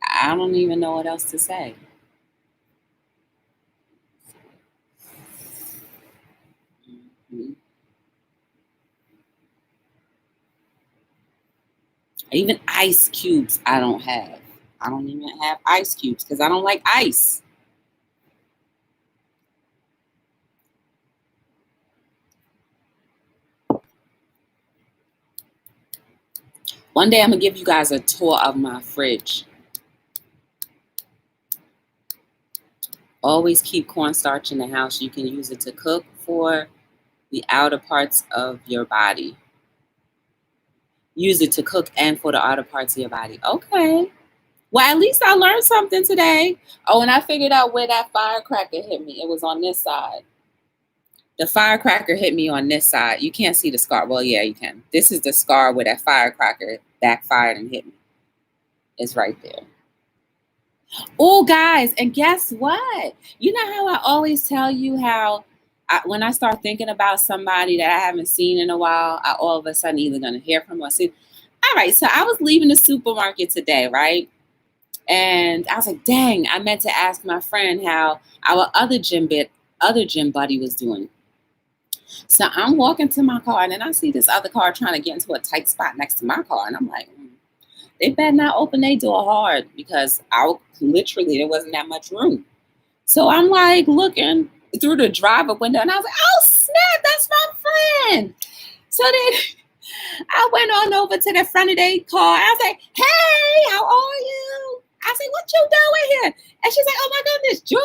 I don't even know what else to say. Mm-hmm. Even ice cubes, I don't have. I don't even have ice cubes because I don't like ice. One day I'm going to give you guys a tour of my fridge. Always keep cornstarch in the house. You can use it to cook for the outer parts of your body. Use it to cook and for the outer parts of your body. Okay. Well, at least I learned something today. Oh, and I figured out where that firecracker hit me. It was on this side. The firecracker hit me on this side. You can't see the scar. Well, yeah, you can. This is the scar where that firecracker backfired and hit me. It's right there. Oh, guys, and guess what? You know how I always tell you how when I start thinking about somebody that I haven't seen in a while, I all of a sudden either going to hear from or see. All right, so I was leaving the supermarket today, right? And I was like, dang, I meant to ask my friend how our other gym buddy was doing. So I'm walking to my car, and then I see this other car trying to get into a tight spot next to my car. And I'm like, they better not open their door hard because literally there wasn't that much room. So I'm like looking through the driver window, and I was like, oh, snap, that's my friend. So then I went on over to the front of their car. I was like, hey, how are you? I said, what you doing here? And she's like, oh my goodness, Joy?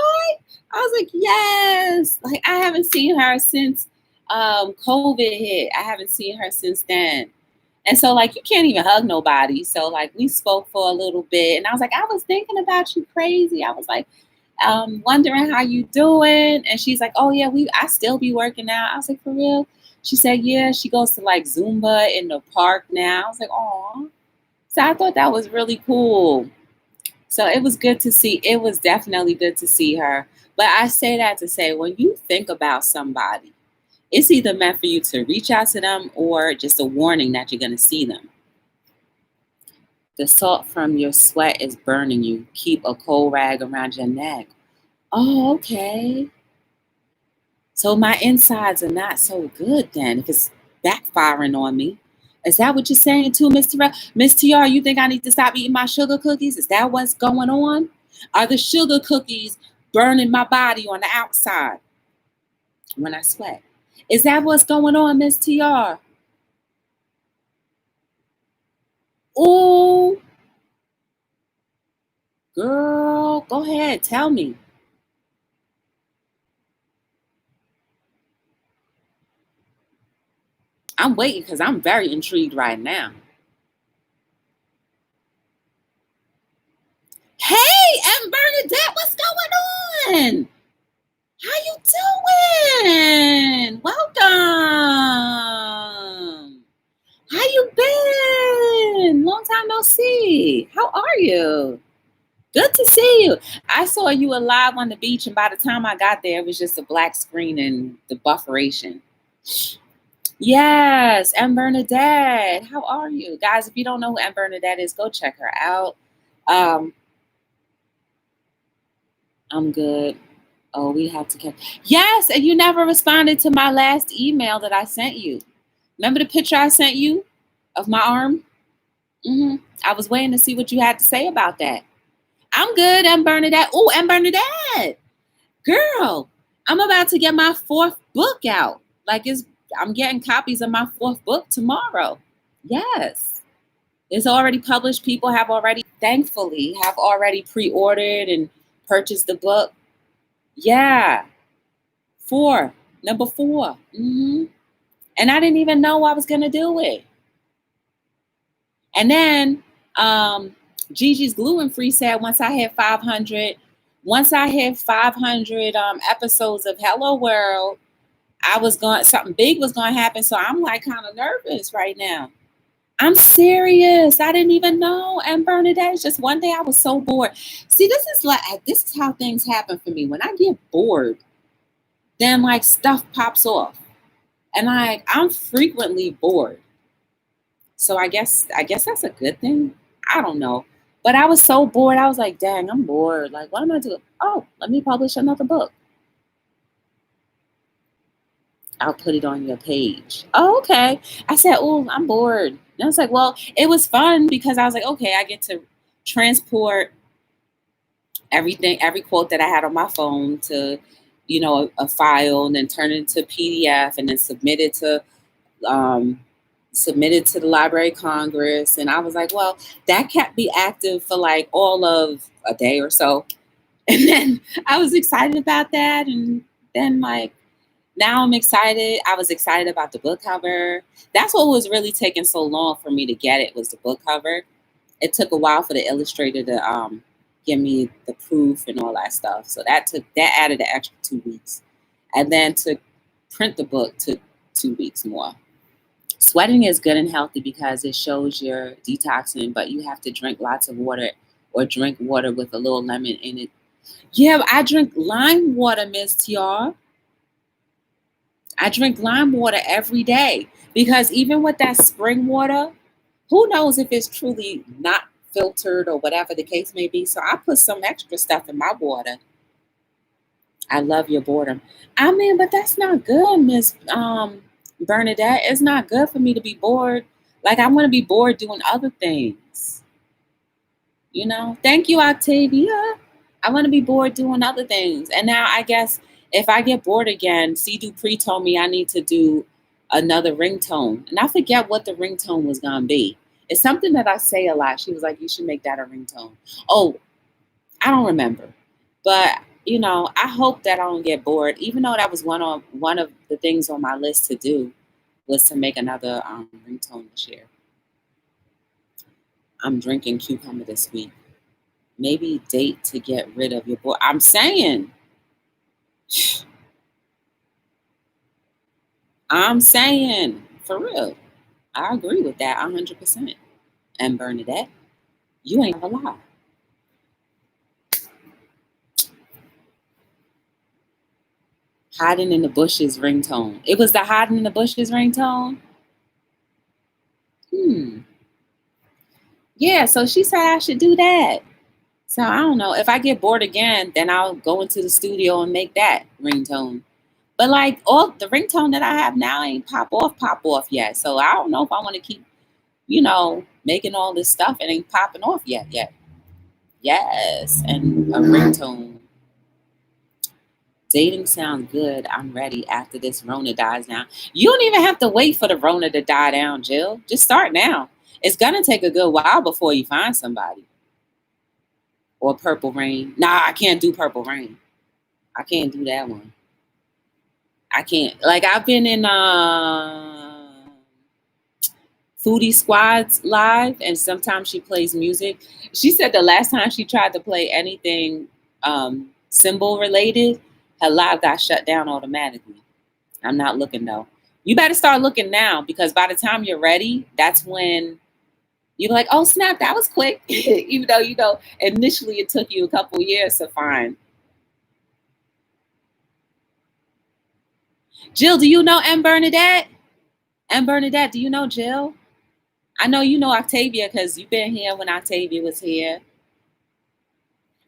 I was like, yes. Like, I haven't seen her since COVID hit. I haven't seen her since then. And so, like, you can't even hug nobody. So, like, we spoke for a little bit. And I was like, I was thinking about you crazy. I was like, wondering how you doing. And she's like, oh, yeah, I still be working out. I was like, for real? She said, yeah, she goes to, like, Zumba in the park now. I was like, aw. So I thought that was really cool. So it was good to see. It was definitely good to see her. But I say that to say, when you think about somebody, it's either meant for you to reach out to them or just a warning that you're going to see them. The salt from your sweat is burning you. Keep a cold rag around your neck. Oh, okay. So my insides are not so good then if it's backfiring on me. Is that what you're saying too, Miss TR? You think I need to stop eating my sugar cookies? Is that what's going on? Are the sugar cookies burning my body on the outside when I sweat? Is that what's going on, Miss TR? Oh, girl, go ahead, tell me. I'm waiting because I'm very intrigued right now. Hey, Aunt Bernadette, what's going on? How you doing? Welcome. How you been? Long time no see. How are you? Good to see you. I saw you live on the beach, and by the time I got there, it was just a black screen and the bufferation. Yes, Aunt Bernadette. How are you? Guys, if you don't know who Aunt Bernadette is, go check her out. I'm good. Oh, we have to catch. Yes, and you never responded to my last email that I sent you. Remember the picture I sent you of my arm? I was waiting to see what you had to say about that. I'm good, M. Bernadette. Oh, M. Bernadette. Girl, I'm about to get my 4th book out. I'm getting copies of my 4th book tomorrow. Yes. It's already published. People have already, thankfully, have already pre-ordered and purchased the book. Yeah. 4. Number 4. And I didn't even know I was going to do it. And then Gigi's Gluten-Free said once I hit 500 episodes of Hello World, something big was going to happen. So I'm like kind of nervous right now. I'm serious. I didn't even know. And Bernadette, it's just one day I was so bored. See, this is how things happen for me. When I get bored, then like stuff pops off. And I'm frequently bored. So I guess that's a good thing. I don't know. But I was so bored. I was like, dang, I'm bored. Like, what am I doing? Oh, let me publish another book. I'll put it on your page. Oh, okay. I said, oh, I'm bored. And I was like, well, it was fun because I was like, okay, I get to transport everything, every quote that I had on my phone to, a file, and then turn it into PDF, and then submit it to the Library of Congress. And I was like, well, that kept me active for like all of a day or so. And then I was excited about that. And then like, now I'm excited. I was excited about the book cover. That's what was really taking so long for me to get it, was the book cover. It took a while for the illustrator to give me the proof and all that stuff. So that added an extra 2 weeks. And then to print the book took 2 weeks more. Sweating is good and healthy because it shows you're detoxing, but you have to drink lots of water, or drink water with a little lemon in it. Yeah, I drink lime water, Miss TR. I drink lime water every day because even with that spring water, who knows if it's truly not filtered or whatever the case may be. So I put some extra stuff in my water. I love your boredom. I mean, but that's not good, Miss Bernadette. It's not good for me to be bored. Like, I want to be bored doing other things. Thank you, Octavia. I want to be bored doing other things. And now I guess if I get bored again, C. Dupree told me I need to do another ringtone. And I forget what the ringtone was going to be. It's something that I say a lot. She was like, you should make that a ringtone. Oh, I don't remember. But, I hope that I don't get bored, even though that was one of the things on my list to do, was to make another ringtone this year. I'm drinking cucumber this week. Maybe date to get rid of your boy. I'm saying. For real. I agree with that 100%. And Bernadette, you ain't gonna lie. Hiding in the bushes ringtone. It was the hiding in the bushes ringtone? Yeah, so she said I should do that. So I don't know. If I get bored again, then I'll go into the studio and make that ringtone. But like, all the ringtone that I have now ain't pop off yet. So I don't know if I want to keep, making all this stuff. It ain't popping off yet. Yes, and a ringtone. Dating sounds good. I'm ready after this Rona dies down. You don't even have to wait for the Rona to die down, Jill. Just start now. It's gonna take a good while before you find somebody. Or Purple Rain. Nah, I can't do Purple Rain. I can't do that one. I can't. Like, I've been in Foodie Squad's live, and sometimes she plays music. She said the last time she tried to play anything symbol related, her live got shut down automatically. I'm not looking though. You better start looking now, because by the time you're ready, that's when you're like, oh snap, that was quick. Even though, initially it took you a couple years to find. Jill, do you know M. Bernadette? M. Bernadette, do you know Jill? I know you know Octavia because you've been here when Octavia was here.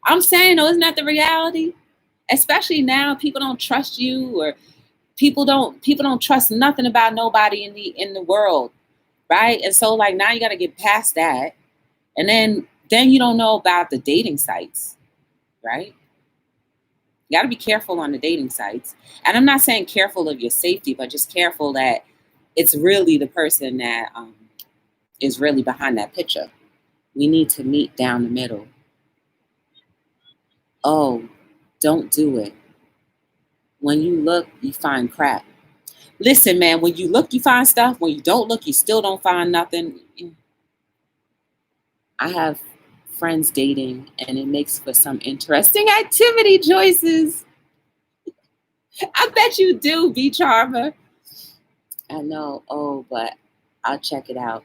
I'm saying, though, isn't that the reality? Especially now, people don't trust you, or people don't trust nothing about nobody in the world, right? And so like now you got to get past that, and then you don't know about the dating sites, right? You got to be careful on the dating sites, and I'm not saying careful of your safety, but just careful that it's really the person that is really behind that picture. We need to meet down the middle. Oh, don't do it. When you look, you find crap. Listen, man, when you look, you find stuff. When you don't look, you still don't find nothing. I have friends dating, and it makes for some interesting activity choices. I bet you do, B Charmer. I know. Oh, but I'll check it out.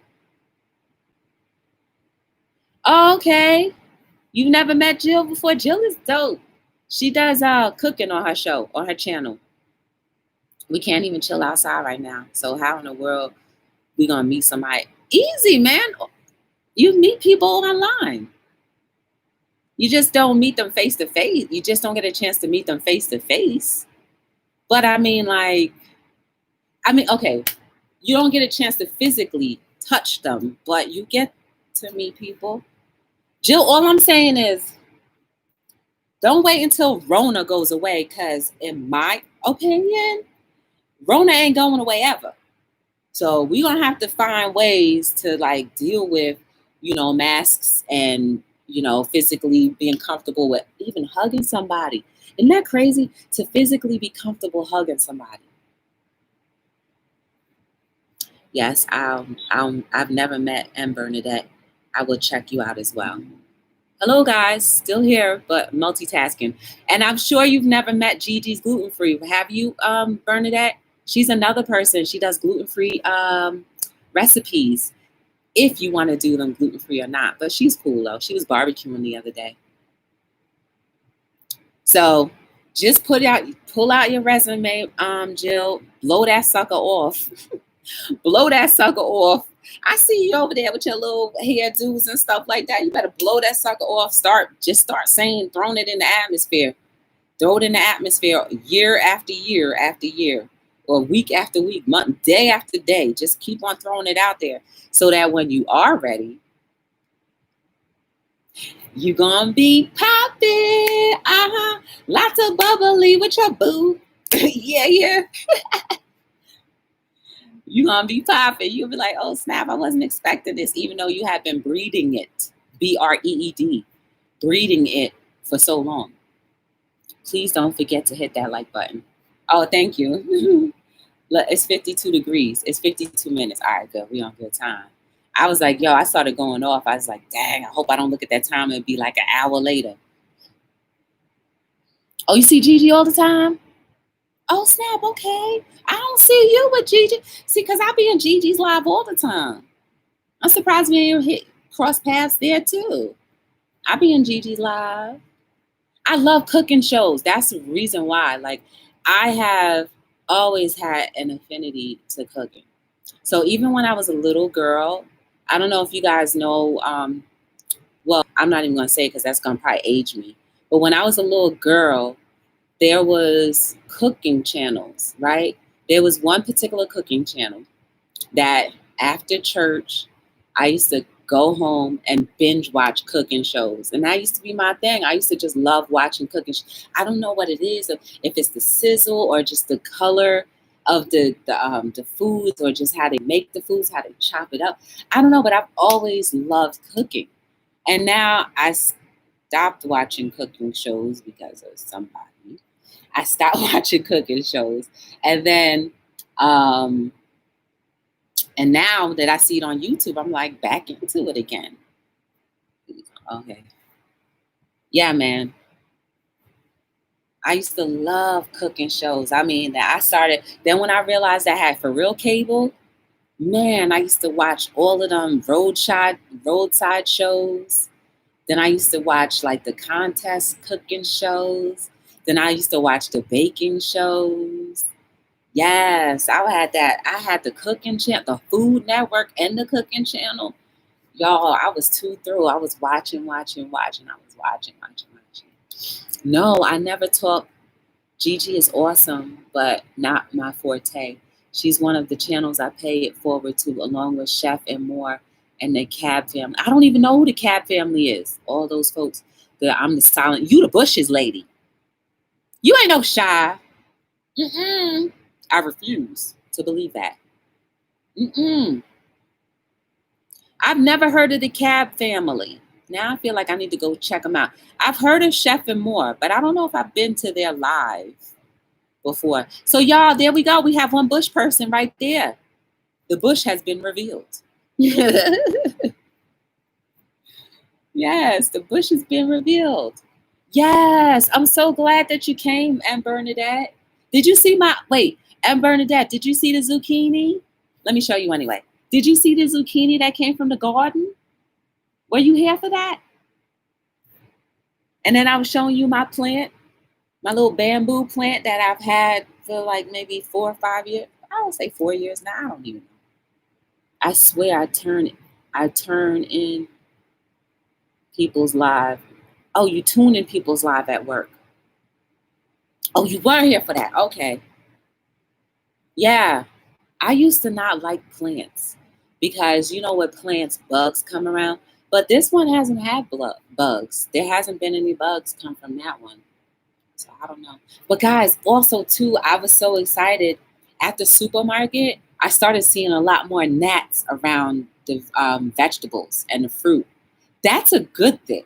Oh, okay. You've never met Jill before? Jill is dope. She does cooking on her show, on her channel. We can't even chill outside right now. So how in the world we gonna meet somebody? Easy, man. You meet people online. You just don't meet them face to face. You just don't get a chance to meet them face to face. But I mean, okay, you don't get a chance to physically touch them, but you get to meet people. Jill, all I'm saying is, don't wait until Rona goes away, because in my opinion, Rona ain't going away ever. So we're going to have to find ways to like deal with, masks and, physically being comfortable with even hugging somebody. Isn't that crazy to physically be comfortable hugging somebody? Yes, I've never met M. Bernadette. I will check you out as well. Hello, guys. Still here, but multitasking. And I'm sure you've never met Gigi's Gluten Free. Have you, Bernadette? She's another person. She does gluten-free recipes, if you want to do them gluten-free or not. But she's cool, though. She was barbecuing the other day. So just pull out your resume, Jill. Blow that sucker off. Blow that sucker off. I see you over there with your little hairdos and stuff like that. You better blow that sucker off. Start saying, throwing it in the atmosphere. Throw it in the atmosphere year after year after year, or week after week, month, day after day. Just keep on throwing it out there so that when you are ready, you're going to be popping. Lots of bubbly with your boo. Yeah. You're going to be popping. You'll be like, oh, snap, I wasn't expecting this, even though you have been breeding it, BREED, breeding it for so long. Please don't forget to hit that like button. Oh, thank you. Look, it's 52 degrees. It's 52 minutes. All right, good. We on good time. I was like, yo, I started going off. I was like, dang, I hope I don't look at that time and be like an hour later. Oh, you see Gigi all the time? Oh, snap, okay. I don't see you with Gigi. See, because I be in Gigi's live all the time. I'm surprised we didn't cross paths there, too. I be in Gigi's live. I love cooking shows. That's the reason why. Like, I have always had an affinity to cooking. So even when I was a little girl, I don't know if you guys know, well, I'm not even going to say it because that's going to probably age me. But when I was a little girl, there was cooking channels, right? There was one particular cooking channel that after church, I used to go home and binge watch cooking shows. And that used to be my thing. I used to just love watching cooking. I don't know what it is, if it's the sizzle or just the color of the foods, or just how they make the foods, how they chop it up. I don't know, but I've always loved cooking. And now I stopped watching cooking shows because of somebody. I stopped watching cooking shows. And then, and now that I see it on YouTube, I'm like back into it again. Okay. Yeah, man. I used to love cooking shows. I mean, that I started, then when I realized I had for real cable, man, I used to watch all of them roadside shows. Then I used to watch like the contest cooking shows. Then I used to watch the baking shows. Yes, I had that. I had the cooking channel, the Food Network, and the cooking channel. Y'all, I was too through. I was watching. I was watching. No, I never talked. Gigi is awesome, but not my forte. She's one of the channels I pay it forward to, along with Chef and more, and the Cab family. I don't even know who the Cab family is. All those folks. I'm the silent. You the Bushes lady. You ain't no Shy. Mm-mm. I refuse to believe that. Mm-mm. I've never heard of the Cab family. Now I feel like I need to go check them out. I've heard of Chef and more, but I don't know if I've been to their live before. So y'all, there we go. We have one Bush person right there. The Bush has been revealed. Yes, the Bush has been revealed. Yes, I'm so glad that you came, Aunt Bernadette. Did you see Aunt Bernadette, did you see the zucchini? Let me show you anyway. Did you see the zucchini that came from the garden? Were you here for that? And then I was showing you my plant, my little bamboo plant that I've had for like maybe 4 or 5 years. I would say 4 years now. I don't even know. I swear I turn in people's live. Oh, you tune in people's live at work. Oh, you were here for that. Okay. Yeah. I used to not like plants because you know what plants, bugs come around. But this one hasn't had bugs. There hasn't been any bugs come from that one. So I don't know. But guys, also too, I was so excited at the supermarket. I started seeing a lot more gnats around the vegetables and the fruit. That's a good thing.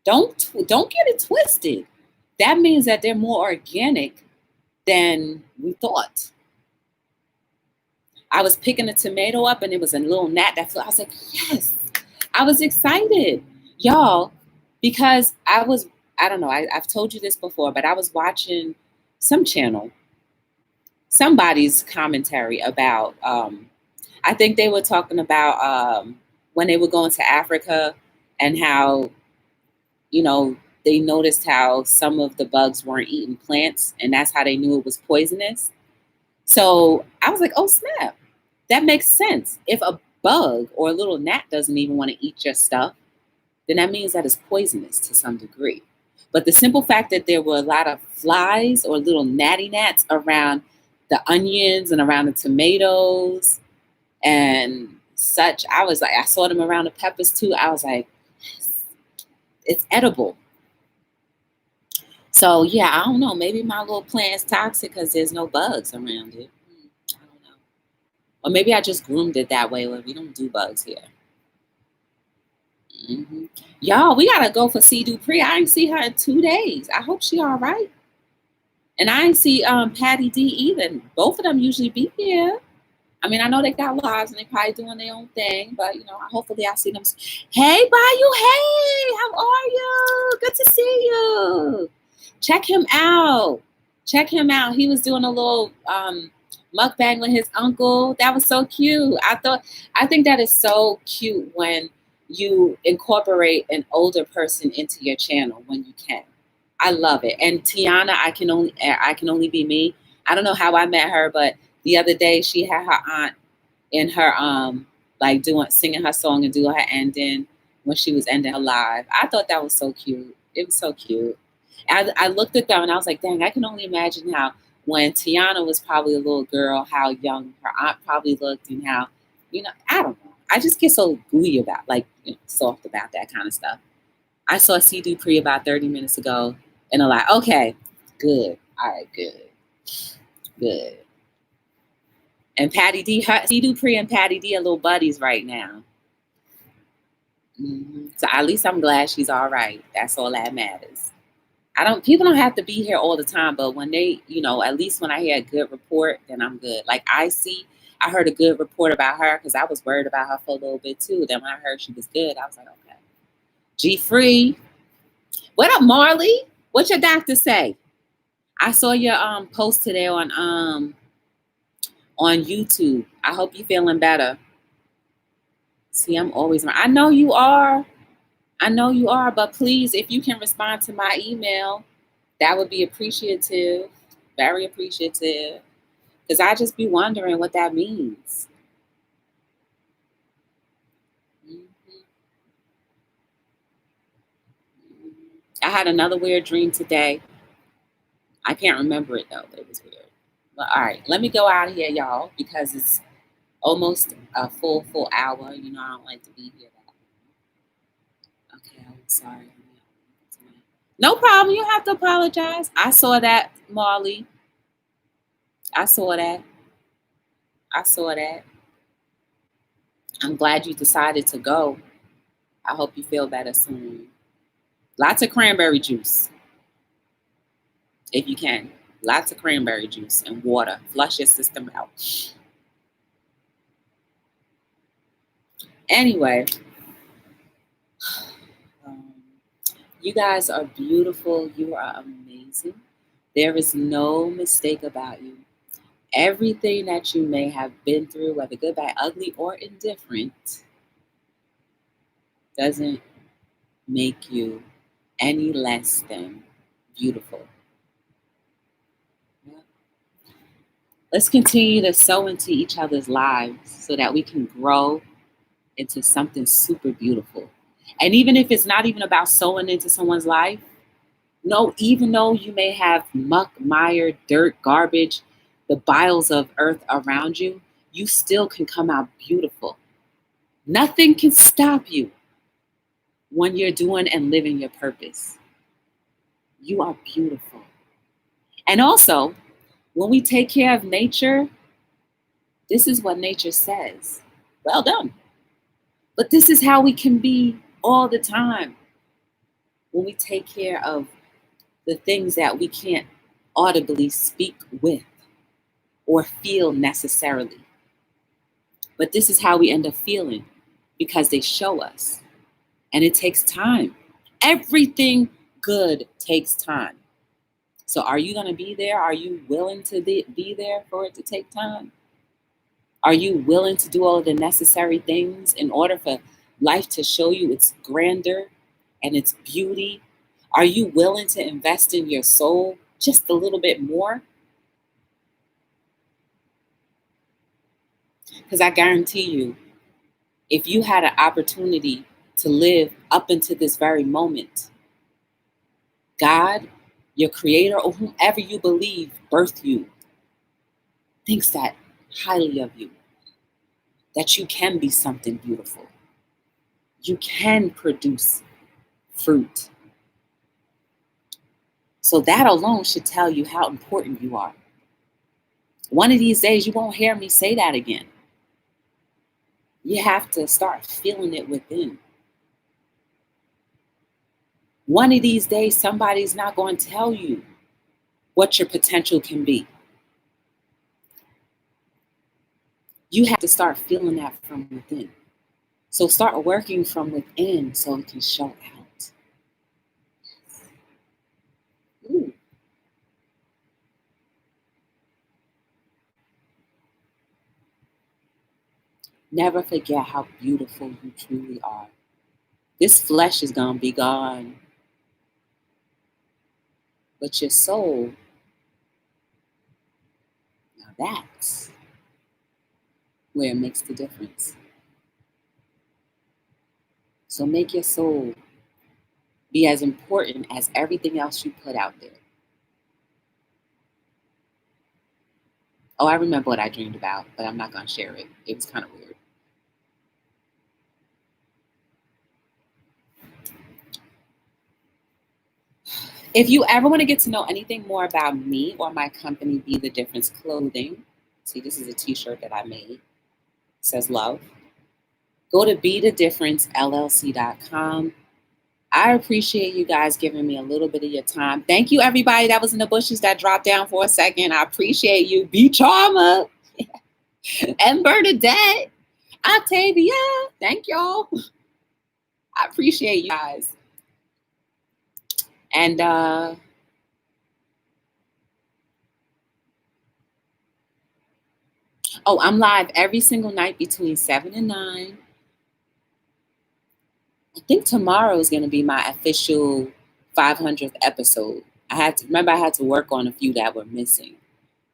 Don't get it twisted. That means that they're more organic than we thought. I was picking a tomato up and it was a little gnat that flew. I was like, yes. I was excited, y'all, because I don't know, I've told you this before, but I was watching some channel, somebody's commentary about, I think they were talking about when they were going to Africa and how, you know, they noticed how some of the bugs weren't eating plants and that's how they knew it was poisonous. So I was like, oh, snap. That makes sense. If a bug or a little gnat doesn't even want to eat your stuff, then that means that it's poisonous to some degree. But the simple fact that there were a lot of flies or little gnatty gnats around the onions and around the tomatoes and such, I was like, I saw them around the peppers too. I was like, yes, it's edible. So yeah, I don't know. Maybe my little plant's toxic because there's no bugs around it. I don't know. Or maybe I just groomed it that way where we don't do bugs here. Mm-hmm. Y'all, we gotta go for C. Dupree. I ain't see her in 2 days. I hope she all right. And I ain't see Patty D either. Both of them usually be here. I mean, I know they got lives and they probably doing their own thing, but you know, hopefully I'll see them. Hey, Bayou, hey, how are you? Good to see you. Check him out. Check him out. He was doing a little mukbang with his uncle. That was so cute. I think that is so cute when you incorporate an older person into your channel when you can. I love it. And Tiana, I can only be me. I don't know how I met her, but the other day she had her aunt in her like singing her song and doing her ending when she was ending her live. I thought that was so cute. It was so cute. I looked at them and I was like, dang, I can only imagine how when Tiana was probably a little girl, how young her aunt probably looked and how, you know, I don't know. I just get so gooey about, like, you know, soft about that kind of stuff. I saw C. Dupree about 30 minutes ago and I'm like, okay, good. All right, good. And Patty D, C. Dupree and Patty D are little buddies right now. Mm-hmm. So at least I'm glad she's all right. That's all that matters. People don't have to be here all the time, but when they, you know, at least when I hear a good report, then I'm good. Like I heard a good report about her because I was worried about her for a little bit too. Then when I heard she was good, I was like, okay. G Free. What up, Marley? What your doctor say? I saw your post today on YouTube. I hope you're feeling better. See, I'm always, I know you are. But please, if you can respond to my email, that would be appreciative, very appreciative, because I just be wondering what that means. I had another weird dream today. I can't remember it though, but it was weird. But all right, let me go out of here, y'all, because it's almost a full hour. You know, I don't like to be here that long. Okay, I'm sorry. No problem. You don't have to apologize. I saw that, Marley. I saw that. I saw that. I'm glad you decided to go. I hope you feel better soon. Lots of cranberry juice, if you can. Lots of cranberry juice and water. Flush your system out. Anyway, you guys are beautiful. You are amazing. There is no mistake about you. Everything that you may have been through, whether good, bad, ugly, or indifferent, doesn't make you any less than beautiful. Yeah. Let's continue to sow into each other's lives so that we can grow into something super beautiful. And even if it's not even about sowing into someone's life, no, even though you may have muck, mire, dirt, garbage, the biles of earth around you, you still can come out beautiful. Nothing can stop you when you're doing and living your purpose. You are beautiful. And also, when we take care of nature, this is what nature says. Well done. But this is how we can be all the time. When we take care of the things that we can't audibly speak with or feel necessarily. But this is how we end up feeling because they show us. And it takes time. Everything good takes time. So are you going to be there? Are you willing to be there for it to take time? Are you willing to do all of the necessary things in order for life to show you its grandeur and its beauty? Are you willing to invest in your soul just a little bit more? Because I guarantee you, if you had an opportunity to live up into this very moment, God, your creator, or whomever you believe birthed you, thinks that highly of you, that you can be something beautiful. You can produce fruit. So that alone should tell you how important you are. One of these days, you won't hear me say that again. You have to start feeling it within. One of these days, somebody's not going to tell you what your potential can be. You have to start feeling that from within. So start working from within so it can show out. Ooh. Never forget how beautiful you truly are. This flesh is going to be gone. But your soul, now that's where it makes the difference. So make your soul be as important as everything else you put out there. Oh, I remember what I dreamed about, but I'm not going to share it. It was kind of weird. If you ever want to get to know anything more about me or my company, Be the Difference Clothing, see, this is a t-shirt that I made. It says love. Go to btdillc.com. I appreciate you guys giving me a little bit of your time. Thank you, everybody that was in the bushes that dropped down for a second. I appreciate you. B Charma and Bernadette, Octavia. Thank y'all. I appreciate you guys. And I'm live every single night between 7 and 9. I think tomorrow is going to be my official 500th episode. I had to work on a few that were missing.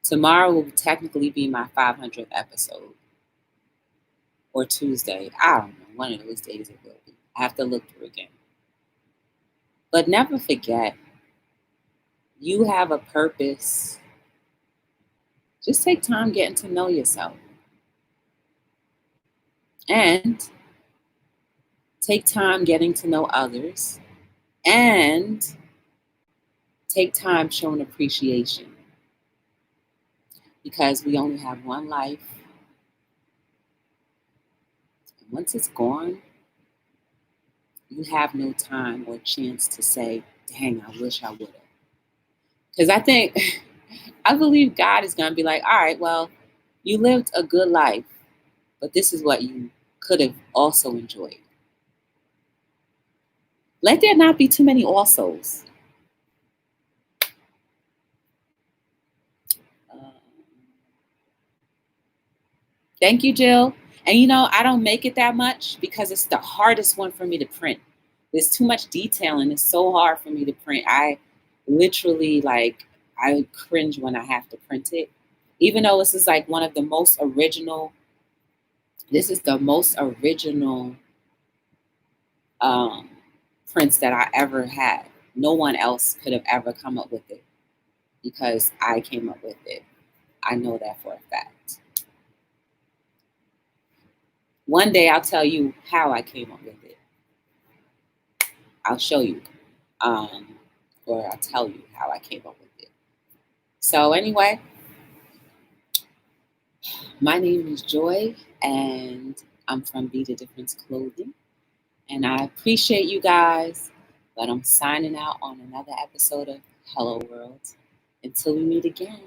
Tomorrow will technically be my 500th episode. Or Tuesday. I don't know. One of those days it will be. I have to look through again. But never forget, you have a purpose. Just take time getting to know yourself. And take time getting to know others. And take time showing appreciation. Because we only have one life. And once it's gone, you have no time or chance to say, dang, I wish I would have. Because I believe God is going to be like, all right, well, you lived a good life, but this is what you could have also enjoyed. Let there not be too many alsos. Thank you, Jill. And I don't make it that much because it's the hardest one for me to print. There's too much detail and it's so hard for me to print. I literally I cringe when I have to print it. Even though this is like one of the most original, this is the most original prints that I ever had. No one else could have ever come up with it because I came up with it. I know that for a fact. One day I'll tell you how I came up with it. I'll show you, or I'll tell you how I came up with it. So anyway, my name is Joy, and I'm from Be the Difference Clothing, and I appreciate you guys. But I'm signing out on another episode of Hello World. Until we meet again.